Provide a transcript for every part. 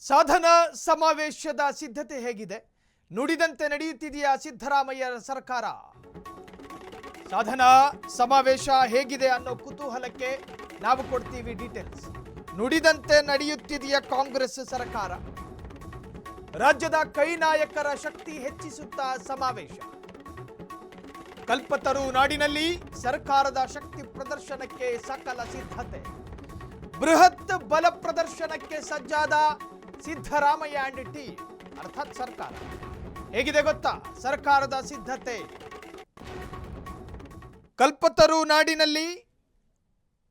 ಸಾಧನಾ ಸಮಾವೇಶದ ಸಿದ್ಧತೆ ಹೇಗಿದೆ? ನುಡಿದಂತೆ ನಡೆಯುತ್ತಿದೆಯಾ ಸಿದ್ದರಾಮಯ್ಯ ಸರ್ಕಾರ? ಸಾಧನಾ ಸಮಾವೇಶ ಹೇಗಿದೆ ಅನ್ನೋ ಕುತೂಹಲಕ್ಕೆ ನಾವು ಕೊಡ್ತೀವಿ ಡೀಟೇಲ್ಸ್. ನುಡಿದಂತೆ ನಡೆಯುತ್ತಿದೆಯಾ ಕಾಂಗ್ರೆಸ್ ಸರ್ಕಾರ? ರಾಜ್ಯದ ಕೈ ನಾಯಕರ ಶಕ್ತಿ ಹೆಚ್ಚಿಸುತ್ತಾ ಸಮಾವೇಶ. ಕಲ್ಪತರು ನಾಡಿನಲ್ಲಿ ಸರ್ಕಾರದ ಶಕ್ತಿ ಪ್ರದರ್ಶನಕ್ಕೆ ಸಕಲ ಸಿದ್ಧತೆ. ಬೃಹತ್ ಬಲ ಪ್ರದರ್ಶನಕ್ಕೆ ಸಜ್ಜಾದ ಸಿದ್ದರಾಮಯ್ಯ ಅಂಡ್ ಟೀಮ್ ಅರ್ಥಾತ್ ಸರ್ಕಾರ. ಹೇಗಿದೆ ಗೊತ್ತಾ ಸರ್ಕಾರದ ಸಿದ್ಧತೆ? ಕಲ್ಪತರು ನಾಡಿನಲ್ಲಿ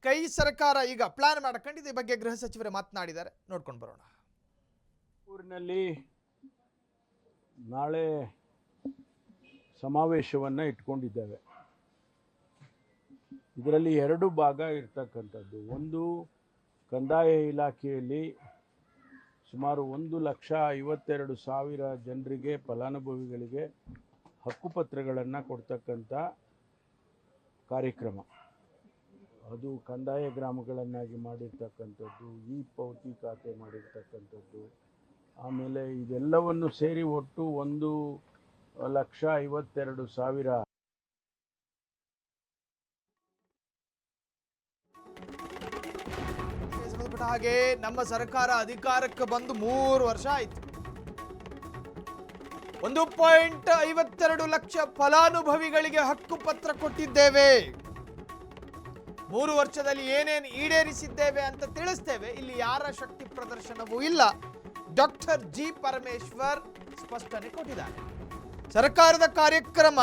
ಕೈ ಸರ್ಕಾರ ಈಗ ಪ್ಲಾನ್ ಮಾಡ್ಕೊಂಡಿದೆ. ಈ ಬಗ್ಗೆ ಗೃಹ ಸಚಿವರು ಮಾತನಾಡಿದ್ದಾರೆ, ನೋಡ್ಕೊಂಡು ಬರೋಣ. ಊರಿನಲ್ಲಿ ನಾಳೆ ಸಮಾವೇಶವನ್ನು ಇಟ್ಕೊಂಡಿದ್ದೇವೆ. ಇದರಲ್ಲಿ ಎರಡು ಭಾಗ ಇರ್ತಕ್ಕಂಥದ್ದು. ಒಂದು, ಕಂದಾಯ ಇಲಾಖೆಯಲ್ಲಿ ಸುಮಾರು 1,52,000 ಜನರಿಗೆ, ಫಲಾನುಭವಿಗಳಿಗೆ ಹಕ್ಕುಪತ್ರಗಳನ್ನು ಕೊಡ್ತಕ್ಕಂಥ ಕಾರ್ಯಕ್ರಮ. ಅದು ಕಂದಾಯ ಗ್ರಾಮಗಳನ್ನಾಗಿ ಮಾಡಿರ್ತಕ್ಕಂಥದ್ದು, ಈ ಪೌತಿ ಖಾತೆ ಮಾಡಿರ್ತಕ್ಕಂಥದ್ದು, ಆಮೇಲೆ ಇದೆಲ್ಲವನ್ನು ಸೇರಿ ಒಟ್ಟು 1,52,000. ಹಾಗೆ ನಮ್ಮ ಸರ್ಕಾರ ಅಧಿಕಾರಕ್ಕೆ ಬಂದು 3 ವರ್ಷ ಆಯ್ತು. 1.52 ಲಕ್ಷ ಫಲಾನುಭವಿಗಳಿಗೆ ಹಕ್ಕು ಪತ್ರ ಕೊಟ್ಟಿದ್ದೇವೆ. 3 ವರ್ಷದಲ್ಲಿ ಏನೇನು ಈಡೇರಿಸಿದ್ದೇವೆ ಅಂತ ತಿಳಿಸ್ತೇವೆ. ಇಲ್ಲಿ ಯಾರ ಶಕ್ತಿ ಪ್ರದರ್ಶನವೂ ಇಲ್ಲ. ಡಾಕ್ಟರ್ ಜಿ ಪರಮೇಶ್ವರ್ ಸ್ಪಷ್ಟನೆ ಕೊಟ್ಟಿದ್ದಾರೆ. ಸರ್ಕಾರದ ಕಾರ್ಯಕ್ರಮ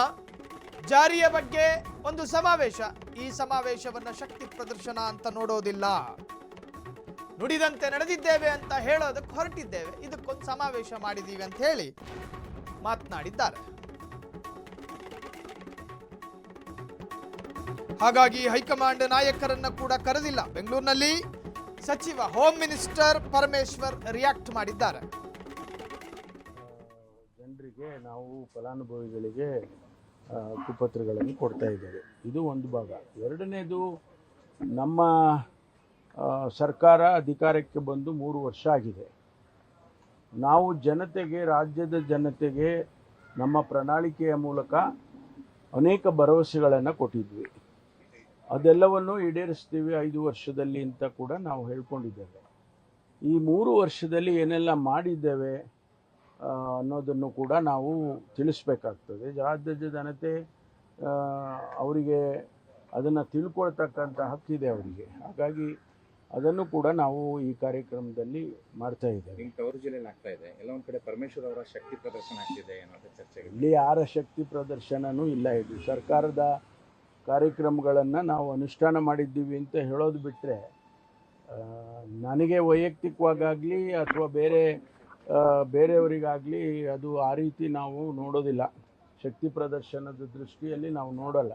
ಜಾರಿಯ ಬಗ್ಗೆ ಒಂದು ಸಮಾವೇಶ. ಈ ಸಮಾವೇಶವನ್ನ ಶಕ್ತಿ ಪ್ರದರ್ಶನ ಅಂತ ನೋಡೋದಿಲ್ಲ. ನುಡಿದಂತೆ ನಡೆದಿದ್ದೇವೆ ಅಂತ ಹೇಳೋದಕ್ಕೆ ಹೊರಟಿದ್ದೇವೆ. ಇದಕ್ಕೊಂದು ಸಮಾವೇಶ ಮಾಡಿದ್ದೀವಿ ಅಂತ ಹೇಳಿ ಮಾತನಾಡಿದ್ದಾರೆ. ಹಾಗಾಗಿ ಹೈಕಮಾಂಡ್ ನಾಯಕರನ್ನ ಕೂಡ ಕರೆದಿಲ್ಲ. ಬೆಂಗಳೂರಿನಲ್ಲಿ ಸಚಿವ ಹೋಮ್ ಮಿನಿಸ್ಟರ್ ಪರಮೇಶ್ವರ್ ರಿಯಾಕ್ಟ್ ಮಾಡಿದ್ದಾರೆ. ಜನರಿಗೆ ನಾವು ಫಲಾನುಭವಿಗಳಿಗೆ ಹಕ್ಕುಪತ್ರಗಳನ್ನು ಕೊಡ್ತಾ ಇದ್ದೇವೆ. ಇದು ಒಂದು ಭಾಗ. ಎರಡನೇದು, ನಮ್ಮ ಸರ್ಕಾರ ಅಧಿಕಾರಕ್ಕೆ ಬಂದು 3 ವರ್ಷ ಆಗಿದೆ. ನಾವು ಜನತೆಗೆ, ರಾಜ್ಯದ ಜನತೆಗೆ ನಮ್ಮ ಪ್ರಣಾಳಿಕೆಯ ಮೂಲಕ ಅನೇಕ ಭರವಸೆಗಳನ್ನು ಕೊಟ್ಟಿದ್ವಿ. ಅದೆಲ್ಲವನ್ನು ಈಡೇರಿಸ್ತೀವಿ 5 ವರ್ಷದಲ್ಲಿ ಅಂತ ಕೂಡ ನಾವು ಹೇಳ್ಕೊಂಡಿದ್ದೇವೆ. ಈ 3 ವರ್ಷದಲ್ಲಿ ಏನೆಲ್ಲ ಮಾಡಿದ್ದೇವೆ ಅನ್ನೋದನ್ನು ಕೂಡ ನಾವು ತಿಳಿಸ್ಬೇಕಾಗ್ತದೆ. ರಾಜ್ಯದ ಜನತೆ ಅವರಿಗೆ ಅದನ್ನು ತಿಳ್ಕೊಳ್ತಕ್ಕಂಥ ಹಕ್ಕಿದೆ ಅವರಿಗೆ. ಹಾಗಾಗಿ ಅದನ್ನು ಕೂಡ ನಾವು ಈ ಕಾರ್ಯಕ್ರಮದಲ್ಲಿ ಮಾಡ್ತಾ ಇದ್ದೇವೆ. ಟವರ್ ಜಿಲ್ಲೆಯಲ್ಲಿ ಆಗ್ತಾ ಇದೆ. ಎಲ್ಲ ಒಂದು ಕಡೆ ಪರಮೇಶ್ವರ್ ಅವರ ಶಕ್ತಿ ಪ್ರದರ್ಶನ ಆಗ್ತಿದೆ ಅನ್ನೋದು ಚರ್ಚೆ. ಇಲ್ಲಿ ಯಾರ ಶಕ್ತಿ ಪ್ರದರ್ಶನನೂ ಇಲ್ಲ. ಇದು ಸರ್ಕಾರದ ಕಾರ್ಯಕ್ರಮಗಳನ್ನು ನಾವು ಅನುಷ್ಠಾನ ಮಾಡಿದ್ದೀವಿ ಅಂತ ಹೇಳೋದು ಬಿಟ್ಟರೆ, ನನಗೆ ವೈಯಕ್ತಿಕವಾಗಲಿ ಅಥವಾ ಬೇರೆಯವರಿಗಾಗಲಿ ಅದು ಆ ರೀತಿ ನಾವು ನೋಡೋದಿಲ್ಲ. ಶಕ್ತಿ ಪ್ರದರ್ಶನದ ದೃಷ್ಟಿಯಲ್ಲಿ ನಾವು ನೋಡಲ್ಲ.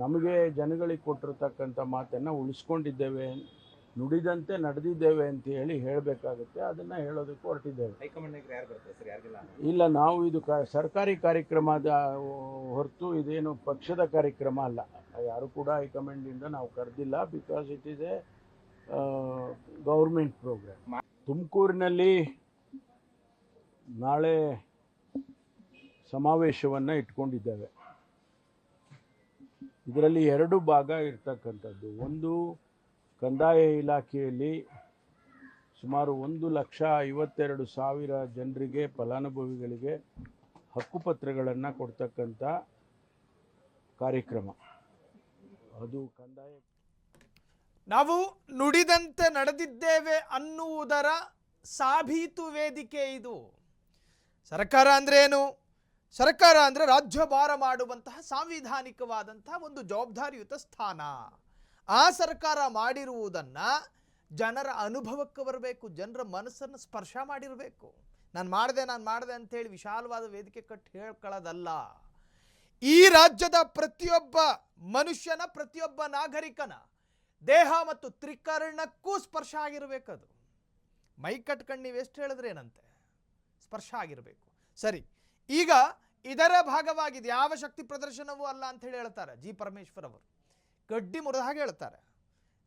ನಮಗೆ ಜನಗಳಿಗೆ ಕೊಟ್ಟಿರ್ತಕ್ಕಂಥ ಮಾತನ್ನು ಉಳಿಸ್ಕೊಂಡಿದ್ದೇವೆ, ನುಡಿದಂತೆ ನಡೆದಿದ್ದೇವೆ ಅಂತ ಹೇಳಬೇಕಾಗುತ್ತೆ. ಅದನ್ನು ಹೇಳೋದಕ್ಕೆ ಹೊರಟಿದ್ದೇವೆ. ಇಲ್ಲ, ನಾವು ಇದು ಸರ್ಕಾರಿ ಕಾರ್ಯಕ್ರಮದ ಹೊರತು ಇದೇನು ಪಕ್ಷದ ಕಾರ್ಯಕ್ರಮ ಅಲ್ಲ. ಯಾರು ಕೂಡ ಹೈಕಮಾಂಡಿಂದ ನಾವು ಕರೆದಿಲ್ಲ. Because it is a government program. ತುಮಕೂರಿನಲ್ಲಿ ನಾಳೆ ಸಮಾವೇಶವನ್ನು ಇಟ್ಕೊಂಡಿದ್ದೇವೆ. ಇದರಲ್ಲಿ ಎರಡು ಭಾಗ ಇರ್ತಕ್ಕಂಥದ್ದು. ಒಂದು, ಕಂದಾಯ ಇಲಾಖೆಯಲ್ಲಿ ಸುಮಾರು 1,52,000 ಜನರಿಗೆ, ಫಲಾನುಭವಿಗಳಿಗೆ ಹಕ್ಕುಪತ್ರಗಳನ್ನು ಕೊಡ್ತಕ್ಕಂಥ ಕಾರ್ಯಕ್ರಮ. ಅದು ಕಂದಾಯ. ನಾವು ನುಡಿದಂತೆ ನಡೆದಿದ್ದೇವೆ ಅನ್ನುವುದರ ಸಾಬೀತು ವೇದಿಕೆ ಇದು. ಸರ್ಕಾರ ಅಂದ್ರೆ ಏನು? ಸರ್ಕಾರ ಅಂದರೆ ರಾಜ್ಯಭಾರ ಮಾಡುವಂತಹ ಸಾಂವಿಧಾನಿಕವಾದಂತಹ ಒಂದು ಜವಾಬ್ದಾರಿಯುತ ಸ್ಥಾನ. ಆ ಸರ್ಕಾರ ಮಾಡಿರುವುದನ್ನು ಜನರ ಅನುಭವಕ್ಕೆ ಬರಬೇಕು, ಜನರ ಮನಸ್ಸನ್ನು ಸ್ಪರ್ಶ ಮಾಡಿರಬೇಕು. ನಾನು ಮಾಡಿದೆ ಅಂತೇಳಿ ವಿಶಾಲವಾದ ವೇದಿಕೆ ಕಟ್ಟಿ ಹೇಳ್ಕೊಳ್ಳೋದಲ್ಲ. ಈ ರಾಜ್ಯದ ಪ್ರತಿಯೊಬ್ಬ ಮನುಷ್ಯನ, ಪ್ರತಿಯೊಬ್ಬ ನಾಗರಿಕನ ದೇಹ ಮತ್ತು ತ್ರಿಕರ್ಣಕ್ಕೂ ಸ್ಪರ್ಶ ಆಗಿರಬೇಕದು. ಮೈ ಕಟ್ಕೊಂಡು ನೀವು ಎಷ್ಟು ಹೇಳಿದ್ರೆ ಏನಂತೆ, ಸ್ಪರ್ಶ ಆಗಿರಬೇಕು. ಸರಿ, ಈಗ ಇದರ ಭಾಗವಾಗಿದೆ. ಯಾವ ಶಕ್ತಿ ಪ್ರದರ್ಶನವೂ ಅಲ್ಲ ಅಂತ ಹೇಳಿ ಹೇಳ್ತಾರೆ ಜಿ ಪರಮೇಶ್ವರ್ ಅವರು. ಗಡ್ಡಿ ಮುರಿದ ಹಾಗೆ ಹೇಳ್ತಾರೆ.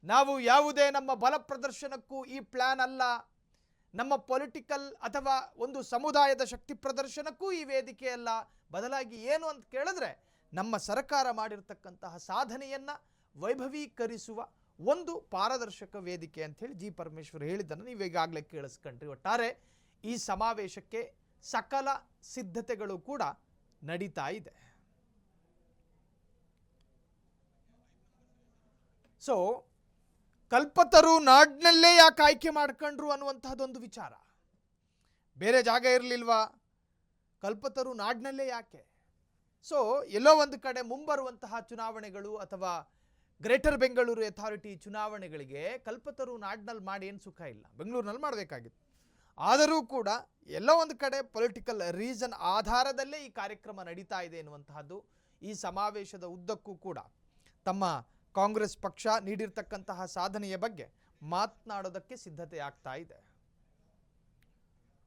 ನಾವು ಯಾವುದೇ ನಮ್ಮ ಬಲ ಪ್ರದರ್ಶನಕ್ಕೂ ಈ ಪ್ಲಾನ್ ಅಲ್ಲ. ನಮ್ಮ ಪೊಲಿಟಿಕಲ್ ಅಥವಾ ಒಂದು ಸಮುದಾಯದ ಶಕ್ತಿ ಪ್ರದರ್ಶನಕ್ಕೂ ಈ ವೇದಿಕೆ ಅಲ್ಲ. ಬದಲಾಗಿ ಏನು ಅಂತ ಕೇಳಿದ್ರೆ ನಮ್ಮ ಸರ್ಕಾರ ಮಾಡಿರ್ತಕ್ಕಂತಹ ಸಾಧನೆಯನ್ನು ವೈಭವೀಕರಿಸುವ ಒಂದು ಪಾರದರ್ಶಕ ವೇದಿಕೆ ಅಂಥೇಳಿ ಜಿ ಪರಮೇಶ್ವರ್ ಹೇಳಿದ್ದನ್ನು ನೀವು ಈಗಾಗಲೇ ಕೇಳಿಸ್ಕೊಂಡ್ರಿ. ಒಟ್ಟಾರೆ ಈ ಸಮಾವೇಶಕ್ಕೆ ಸಕಲ ಸಿದ್ಧತೆಗಳು ಕೂಡ ನಡೀತಾ ಇದೆ. ಸೊ ಕಲ್ಪತರು ನಾಡಿನಲ್ಲೇ ಯಾಕೆ ಆಯ್ಕೆ ಮಾಡ್ಕೊಂಡ್ರು ಅನ್ನುವಂತಹದ್ದೊಂದು ವಿಚಾರ. ಬೇರೆ ಜಾಗ ಇರಲಿಲ್ವಾ? ಕಲ್ಪತರು ನಾಡಿನಲ್ಲೇ ಯಾಕೆ? ಸೊ ಎಲ್ಲೋ ಒಂದು ಕಡೆ ಮುಂಬರುವಂತಹ ಚುನಾವಣೆಗಳು ಅಥವಾ ಗ್ರೇಟರ್ ಬೆಂಗಳೂರು ಅಥಾರಿಟಿ ಚುನಾವಣೆಗಳಿಗೆ ಕಲ್ಪತರು ನಾಡಿನಲ್ಲಿ ಮಾಡಿ ಏನು ಸುಖ ಇಲ್ಲ, ಬೆಂಗಳೂರಿನಲ್ಲಿ ಮಾಡಬೇಕಾಗಿತ್ತು. ಆದರೂ ಕೂಡ ಎಲ್ಲೋ ಒಂದು ಕಡೆ ಪೊಲಿಟಿಕಲ್ ರೀಸನ್ ಆಧಾರದಲ್ಲೇ ಈ ಕಾರ್ಯಕ್ರಮ ನಡೀತಾ ಇದೆ ಎನ್ನುವಂತಹದ್ದು ಈ ಸಮಾವೇಶದ ಉದ್ದಕ್ಕೂ ಕೂಡ ತಮ್ಮ ಕಾಂಗ್ರೆಸ್ ಪಕ್ಷ ನೀಡಿರ್ತಕ್ಕಂತಹ ಸಾಧನೆಯ ಬಗ್ಗೆ ಮಾತನಾಡೋದಕ್ಕೆ ಸಿದ್ಧತೆ ಆಗ್ತಾ ಇದೆ.